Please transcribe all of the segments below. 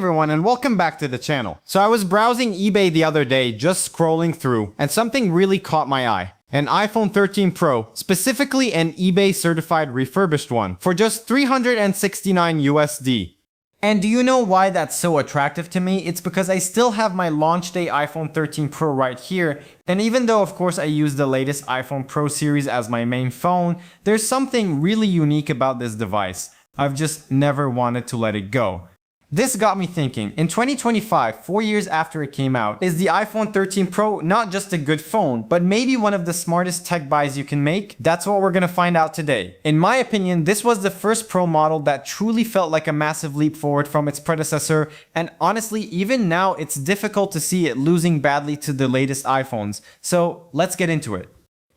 everyone, and welcome back to the channel. So I was browsing eBay the other day, just scrolling through, and something really caught my eye. An iPhone 13 Pro, specifically an eBay certified refurbished one, for just $369 USD. And do you know why that's so attractive to me? It's because I still have my launch day iPhone 13 Pro right here, and even though of course I use the latest iPhone Pro series as my main phone, there's something really unique about this device. I've just never wanted to let it go. This got me thinking, in 2025, 4 years after it came out, is the iPhone 13 Pro not just a good phone, but maybe one of the smartest tech buys you can make? That's what we're gonna find out today. In my opinion, this was the first Pro model that truly felt like a massive leap forward from its predecessor, and honestly, even now, it's difficult to see it losing badly to the latest iPhones. So let's get into it.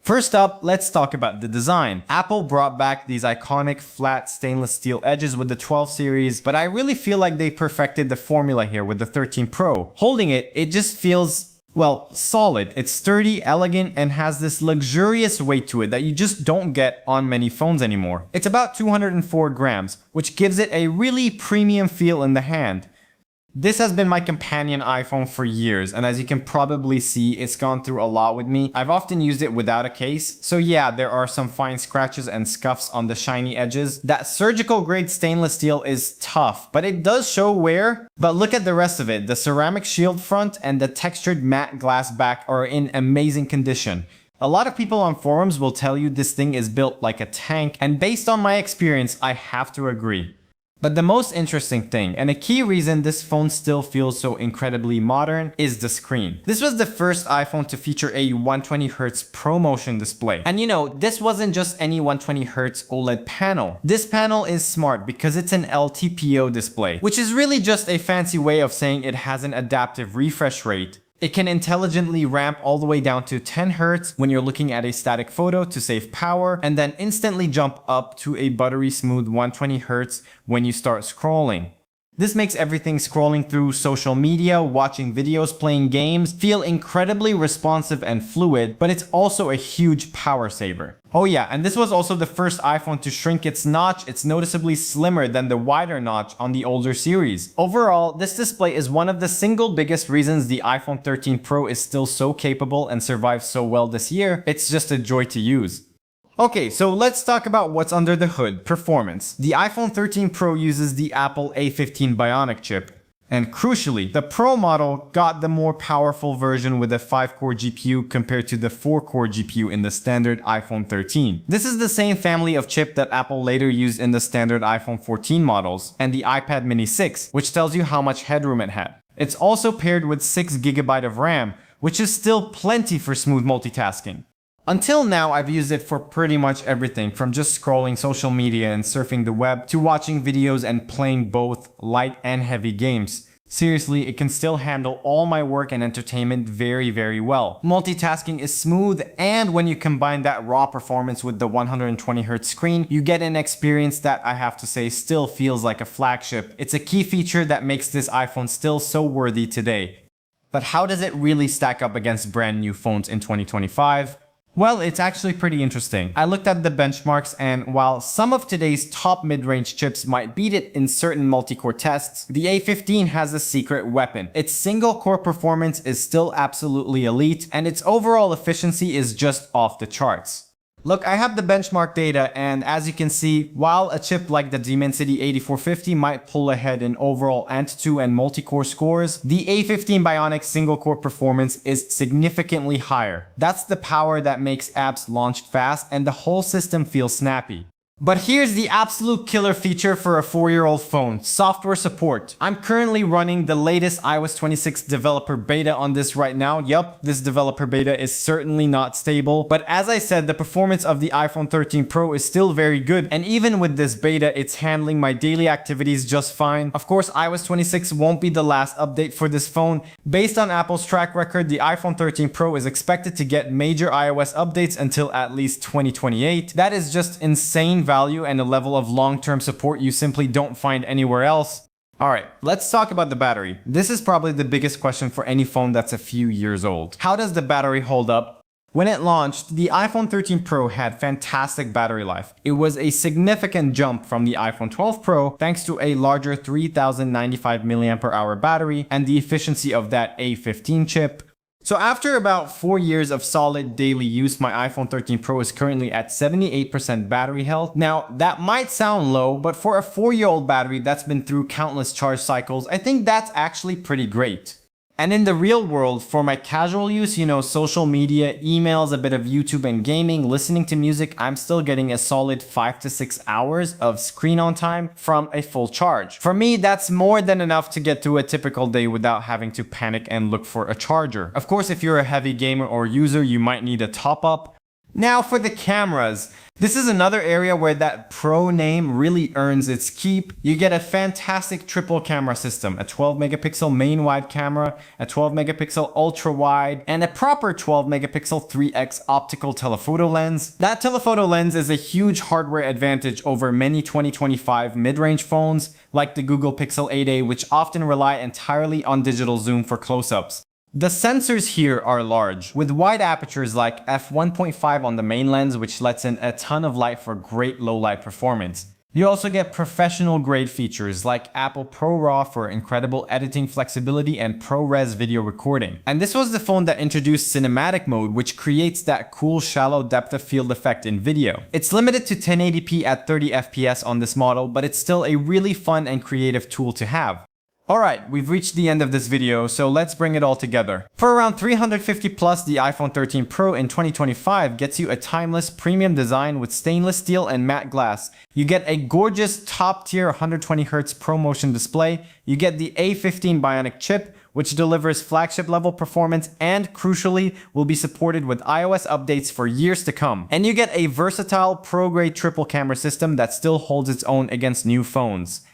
First up, let's talk about the design. Apple brought back these iconic flat stainless steel edges with the 12 series, but I really feel like they perfected the formula here with the 13 Pro. Holding it, it just feels, well, solid. It's sturdy, elegant, and has this luxurious weight to it that you just don't get on many phones anymore. It's about 204 grams, which gives it a really premium feel in the hand. This has been my companion iPhone for years, and as you can probably see, it's gone through a lot with me. I've often used it without a case, so yeah, there are some fine scratches and scuffs on the shiny edges. That surgical grade stainless steel is tough, but it does show wear. But look at the rest of it. The ceramic shield front and the textured matte glass back are in amazing condition. A lot of people on forums will tell you this thing is built like a tank, and based on my experience, I have to agree. But the most interesting thing, and a key reason this phone still feels so incredibly modern, is the screen. This was the first iPhone to feature a 120Hz ProMotion display. And you know, this wasn't just any 120Hz OLED panel. This panel is smart because it's an LTPO display, which is really just a fancy way of saying it has an adaptive refresh rate. It can intelligently ramp all the way down to 10 Hz when you're looking at a static photo to save power, and then instantly jump up to a buttery smooth 120 Hz when you start scrolling. This makes everything scrolling through social media, watching videos, playing games feel incredibly responsive and fluid, but it's also a huge power saver. Oh yeah, and this was also the first iPhone to shrink its notch. It's noticeably slimmer than the wider notch on the older series. Overall, this display is one of the single biggest reasons the iPhone 13 Pro is still so capable and survived so well this year. It's just a joy to use. Okay, so let's talk about what's under the hood, performance. The iPhone 13 Pro uses the Apple A15 Bionic chip. And crucially, the Pro model got the more powerful version with a 5-core GPU compared to the 4-core GPU in the standard iPhone 13. This is the same family of chip that Apple later used in the standard iPhone 14 models and the iPad mini 6, which tells you how much headroom it had. It's also paired with 6GB of RAM, which is still plenty for smooth multitasking. Until now, I've used it for pretty much everything, from just scrolling social media and surfing the web to watching videos and playing both light and heavy games. Seriously, it can still handle all my work and entertainment very well. Multitasking is smooth, and when you combine that raw performance with the 120Hz screen, you get an experience that I have to say still feels like a flagship. It's a key feature that makes this iPhone still so worthy today. But how does it really stack up against brand new phones in 2025? Well, it's actually pretty interesting. I looked at the benchmarks, and while some of today's top mid-range chips might beat it in certain multi-core tests, the A15 has a secret weapon. Its single-core performance is still absolutely elite, and its overall efficiency is just off the charts. Look, I have the benchmark data, and as you can see, while a chip like the Dimensity 8450 might pull ahead in overall Ant2 and multi-core scores, the A15 Bionic single-core performance is significantly higher. That's the power that makes apps launch fast and the whole system feel snappy. But here's the absolute killer feature for a 4-year-old phone, software support. I'm currently running the latest iOS 26 developer beta on this right now. Yup, this developer beta is certainly not stable, but as I said, the performance of the iPhone 13 Pro is still very good, and even with this beta, it's handling my daily activities just fine. Of course, iOS 26 won't be the last update for this phone. Based on Apple's track record, the iPhone 13 Pro is expected to get major iOS updates until at least 2028. That is just insane value and a level of long-term support you simply don't find anywhere else. Alright, let's talk about the battery. This is probably the biggest question for any phone that's a few years old. How does the battery hold up? When it launched, the iPhone 13 Pro had fantastic battery life. It was a significant jump from the iPhone 12 Pro thanks to a larger 3095 mAh battery and the efficiency of that A15 chip. So after about 4 years of solid daily use, my iPhone 13 Pro is currently at 78% battery health. Now, that might sound low, but for a 4-year-old battery that's been through countless charge cycles, I think that's actually pretty great. And in the real world, for my casual use, social media, emails, a bit of YouTube and gaming, listening to music, I'm still getting a solid 5 to 6 hours of screen on time from a full charge. For me, that's more than enough to get through a typical day without having to panic and look for a charger. Of course, if you're a heavy gamer or user, you might need a top up. Now for the cameras. This is another area where that Pro name really earns its keep. You get a fantastic triple camera system, a 12 megapixel main wide camera, a 12 megapixel ultra wide, and a proper 12 megapixel 3x optical telephoto lens. That telephoto lens is a huge hardware advantage over many 2025 mid-range phones like the Google Pixel 8a, which often rely entirely on digital zoom for close-ups. The sensors here are large, with wide apertures like f1.5 on the main lens, which lets in a ton of light for great low light performance. You also get professional grade features like Apple ProRAW for incredible editing flexibility and ProRes video recording. And this was the phone that introduced cinematic mode, which creates that cool shallow depth of field effect in video. It's limited to 1080p at 30 FPS on this model, but it's still a really fun and creative tool to have. Alright, we've reached the end of this video, so let's bring it all together. For around $350 plus, the iPhone 13 Pro in 2025 gets you a timeless premium design with stainless steel and matte glass. You get a gorgeous top-tier 120Hz ProMotion display. You get the A15 Bionic chip, which delivers flagship-level performance and, crucially, will be supported with iOS updates for years to come. And you get a versatile pro-grade triple camera system that still holds its own against new phones.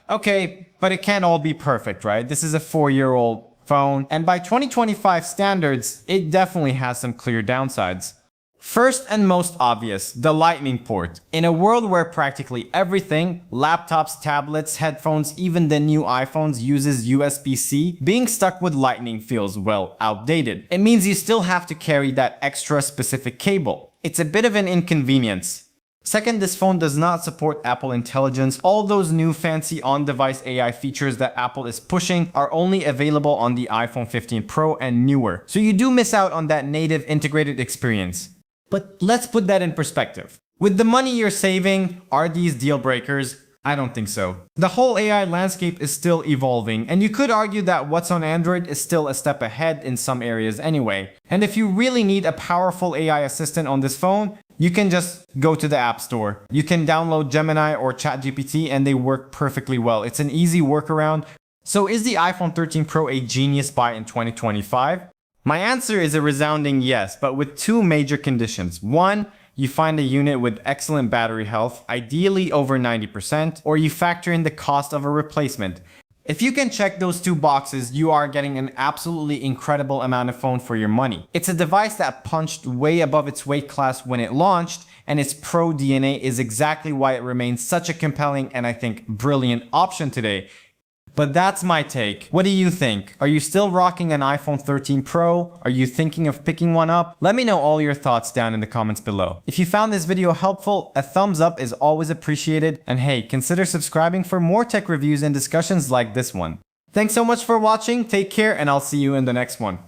Okay, but it can't all be perfect, right? This is a 4-year-old phone, and by 2025 standards, it definitely has some clear downsides. First and most obvious, the Lightning port. In a world where practically everything, laptops, tablets, headphones, even the new iPhones uses USB-C, being stuck with Lightning feels, well, outdated. It means you still have to carry that extra specific cable. It's a bit of an inconvenience. Second, this phone does not support Apple Intelligence. All those new fancy on-device AI features that Apple is pushing are only available on the iPhone 15 Pro and newer. So you do miss out on that native integrated experience. But let's put that in perspective. With the money you're saving, are these deal breakers? I don't think so. The whole AI landscape is still evolving, and you could argue that what's on Android is still a step ahead in some areas anyway. And if you really need a powerful AI assistant on this phone, you can just go to the App Store. You can download Gemini or ChatGPT and they work perfectly well. It's an easy workaround. So is the iPhone 13 Pro a genius buy in 2025? My answer is a resounding yes, but with two major conditions. One, you find a unit with excellent battery health, ideally over 90%, or you factor in the cost of a replacement. If you can check those two boxes, you are getting an absolutely incredible amount of phone for your money. It's a device that punched way above its weight class when it launched, and its Pro DNA is exactly why it remains such a compelling and I think brilliant option today. But that's my take. What do you think? Are you still rocking an iPhone 13 Pro? Are you thinking of picking one up? Let me know all your thoughts down in the comments below. If you found this video helpful, a thumbs up is always appreciated. And hey, consider subscribing for more tech reviews and discussions like this one. Thanks so much for watching, take care, and I'll see you in the next one.